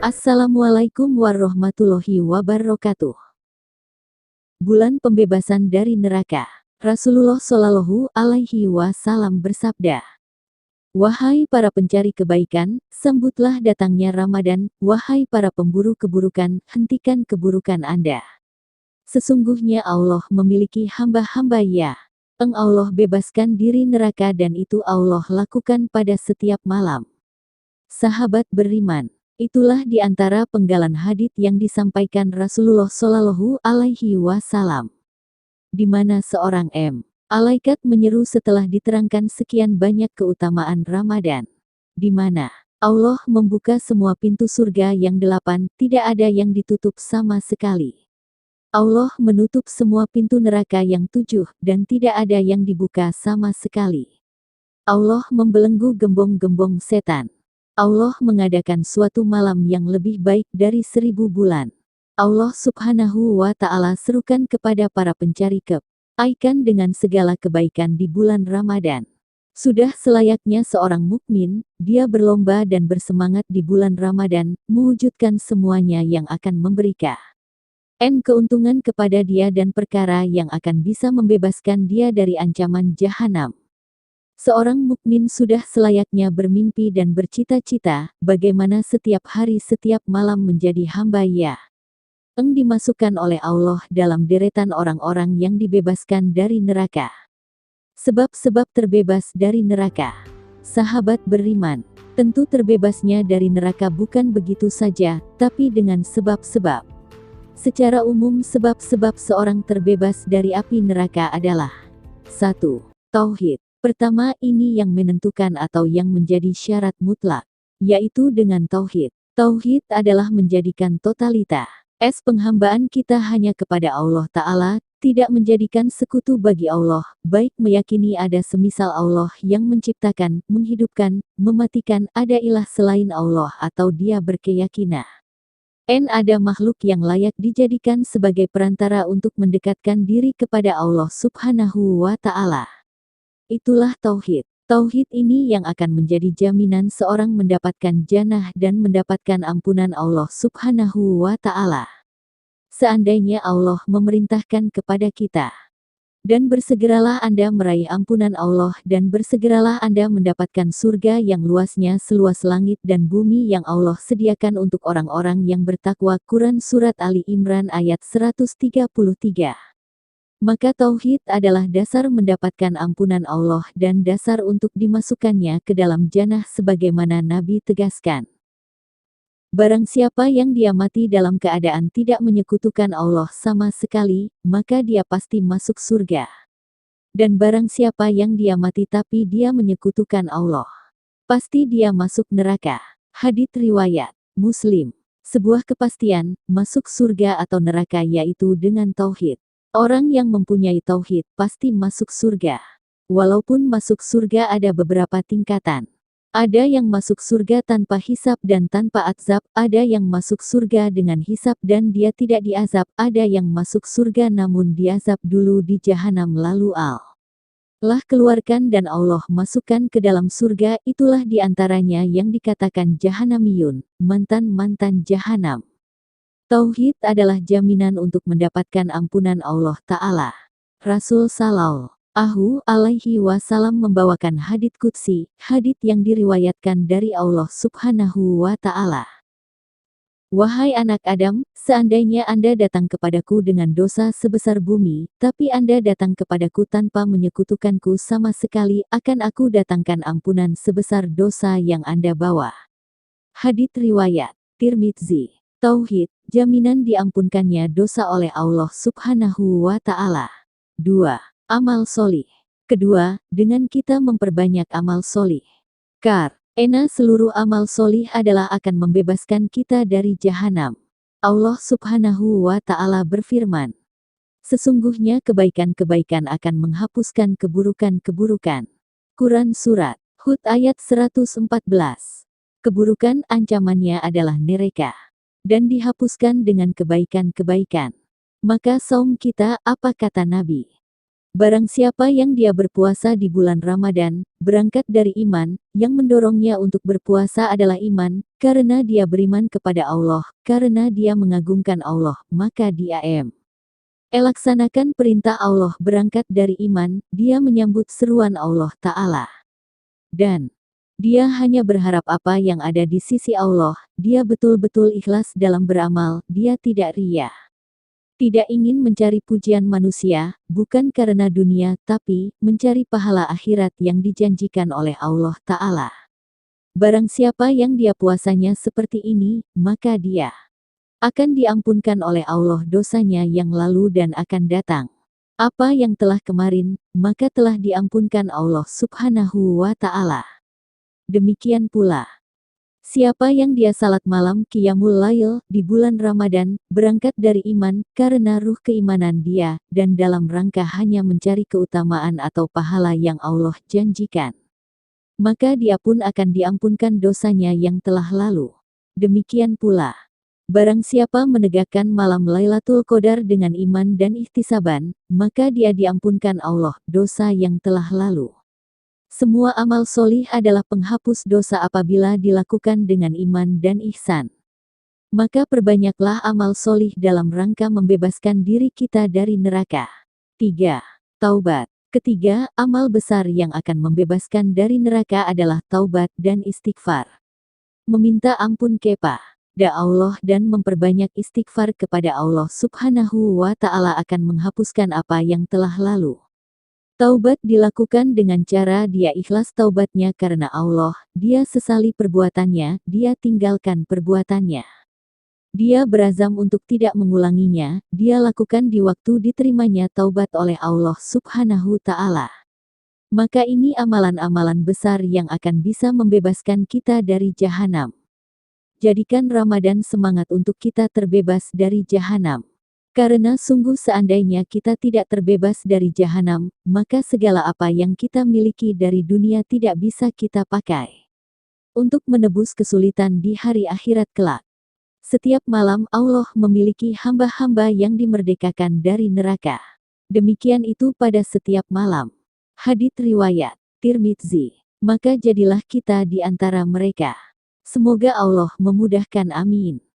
Assalamualaikum warahmatullahi wabarakatuh. Bulan pembebasan dari neraka. Rasulullah Shallallahu Alaihi Wasallam bersabda, "Wahai para pencari kebaikan, sambutlah datangnya Ramadan. Wahai para pemburu keburukan, hentikan keburukan Anda. Sesungguhnya Allah memiliki hamba-hamba Allah bebaskan diri neraka dan itu Allah lakukan pada setiap malam." Sahabat beriman, itulah di antara penggalan hadits yang disampaikan Rasulullah Shallallahu Alaihi Wasallam, di mana seorang malaikat menyeru setelah diterangkan sekian banyak keutamaan Ramadan, di mana Allah membuka semua pintu surga yang 8, tidak ada yang ditutup sama sekali. Allah menutup semua pintu neraka yang 7, dan tidak ada yang dibuka sama sekali. Allah membelenggu gembong-gembong setan. Allah mengadakan suatu malam yang lebih baik dari 1000 bulan. Allah Subhanahu wa Ta'ala serukan kepada para pencari kebaikan dengan segala kebaikan di bulan Ramadan. Sudah selayaknya seorang mukmin, dia berlomba dan bersemangat di bulan Ramadan, mewujudkan semuanya yang akan memberikan keuntungan kepada dia dan perkara yang akan bisa membebaskan dia dari ancaman jahanam. Seorang mukmin sudah selayaknya bermimpi dan bercita-cita, bagaimana setiap hari setiap malam menjadi hamba dimasukkan oleh Allah dalam deretan orang-orang yang dibebaskan dari neraka. Sebab-sebab terbebas dari neraka. Sahabat beriman, tentu terbebasnya dari neraka bukan begitu saja, tapi dengan sebab-sebab. Secara umum sebab-sebab seorang terbebas dari api neraka adalah 1. Tauhid. Pertama, ini yang menentukan atau yang menjadi syarat mutlak, yaitu dengan tauhid. Tauhid adalah menjadikan totalitas penghambaan kita hanya kepada Allah Ta'ala, tidak menjadikan sekutu bagi Allah, baik meyakini ada semisal Allah yang menciptakan, menghidupkan, mematikan, ada ilah selain Allah atau dia berkeyakinan ada makhluk yang layak dijadikan sebagai perantara untuk mendekatkan diri kepada Allah Subhanahu wa Ta'ala. Itulah tauhid. Tauhid ini yang akan menjadi jaminan seorang mendapatkan jannah dan mendapatkan ampunan Allah Subhanahu wa Ta'ala. Seandainya Allah memerintahkan kepada kita, dan bersegeralah Anda meraih ampunan Allah dan bersegeralah Anda mendapatkan surga yang luasnya seluas langit dan bumi yang Allah sediakan untuk orang-orang yang bertakwa. Quran Surat Ali Imran ayat 133. Maka tauhid adalah dasar mendapatkan ampunan Allah dan dasar untuk dimasukkannya ke dalam jannah sebagaimana Nabi tegaskan. Barang siapa yang dia mati dalam keadaan tidak menyekutukan Allah sama sekali, maka dia pasti masuk surga. Dan barang siapa yang dia mati tapi dia menyekutukan Allah, pasti dia masuk neraka. Hadits riwayat Muslim. Sebuah kepastian, masuk surga atau neraka yaitu dengan tauhid. Orang yang mempunyai tauhid pasti masuk surga. Walaupun masuk surga ada beberapa tingkatan. Ada yang masuk surga tanpa hisab dan tanpa azab, ada yang masuk surga dengan hisab dan dia tidak diazab, ada yang masuk surga namun diazab dulu di jahanam lalu Allah keluarkan dan Allah masukkan ke dalam surga. Itulah diantaranya yang dikatakan jahanamiyun, mantan-mantan jahanam. Tauhid adalah jaminan untuk mendapatkan ampunan Allah Ta'ala. Rasul Shallallahu Alaihi Wasallam membawakan hadits qudsi, hadits yang diriwayatkan dari Allah Subhanahu wa Ta'ala. "Wahai anak Adam, seandainya Anda datang kepadaku dengan dosa sebesar bumi, tapi Anda datang kepadaku tanpa menyekutukanku sama sekali, akan aku datangkan ampunan sebesar dosa yang Anda bawa." Hadits riwayat Tirmidzi. Tauhid, jaminan diampunkannya dosa oleh Allah Subhanahu wa Ta'ala. 2. Amal solih. Kedua, dengan kita memperbanyak amal solih. Karena seluruh amal solih adalah akan membebaskan kita dari jahanam. Allah Subhanahu wa Ta'ala berfirman, "Sesungguhnya kebaikan-kebaikan akan menghapuskan keburukan-keburukan." Quran Surat Hud ayat 114. Keburukan ancamannya adalah neraka. Dan dihapuskan dengan kebaikan-kebaikan. Maka saum kita, apa kata Nabi? Barang siapa yang dia berpuasa di bulan Ramadan, berangkat dari iman, yang mendorongnya untuk berpuasa adalah iman, karena dia beriman kepada Allah, karena dia mengagungkan Allah, maka dia laksanakan perintah Allah berangkat dari iman, dia menyambut seruan Allah Ta'ala. Dan dia hanya berharap apa yang ada di sisi Allah, dia betul-betul ikhlas dalam beramal, dia tidak riya. Tidak ingin mencari pujian manusia, bukan karena dunia, tapi mencari pahala akhirat yang dijanjikan oleh Allah Ta'ala. Barang siapa yang dia puasanya seperti ini, maka dia akan diampunkan oleh Allah dosanya yang lalu dan akan datang. Apa yang telah kemarin, maka telah diampunkan Allah Subhanahu wa Ta'ala. Demikian pula, siapa yang dia salat malam qiyamul lail di bulan Ramadan, berangkat dari iman, karena ruh keimanan dia, dan dalam rangka hanya mencari keutamaan atau pahala yang Allah janjikan, maka dia pun akan diampunkan dosanya yang telah lalu. Demikian pula, barang siapa menegakkan malam Lailatul Qadar dengan iman dan ihtisaban, maka dia diampunkan Allah dosa yang telah lalu. Semua amal solih adalah penghapus dosa apabila dilakukan dengan iman dan ihsan. Maka perbanyaklah amal solih dalam rangka membebaskan diri kita dari neraka. 3. Taubat. Ketiga, amal besar yang akan membebaskan dari neraka adalah taubat dan istighfar. Meminta ampun kepada Allah dan memperbanyak istighfar kepada Allah Subhanahu wa Ta'ala akan menghapuskan apa yang telah lalu. Taubat dilakukan dengan cara dia ikhlas taubatnya karena Allah, dia sesali perbuatannya, dia tinggalkan perbuatannya. Dia berazam untuk tidak mengulanginya, dia lakukan di waktu diterimanya taubat oleh Allah Subhanahu Ta'ala. Maka ini amalan-amalan besar yang akan bisa membebaskan kita dari jahanam. Jadikan Ramadan semangat untuk kita terbebas dari jahanam. Karena sungguh seandainya kita tidak terbebas dari jahanam, maka segala apa yang kita miliki dari dunia tidak bisa kita pakai untuk menebus kesulitan di hari akhirat kelak. Setiap malam Allah memiliki hamba-hamba yang dimerdekakan dari neraka. Demikian itu pada setiap malam. Hadits riwayat Tirmidzi. Maka jadilah kita di antara mereka. Semoga Allah memudahkan, amin.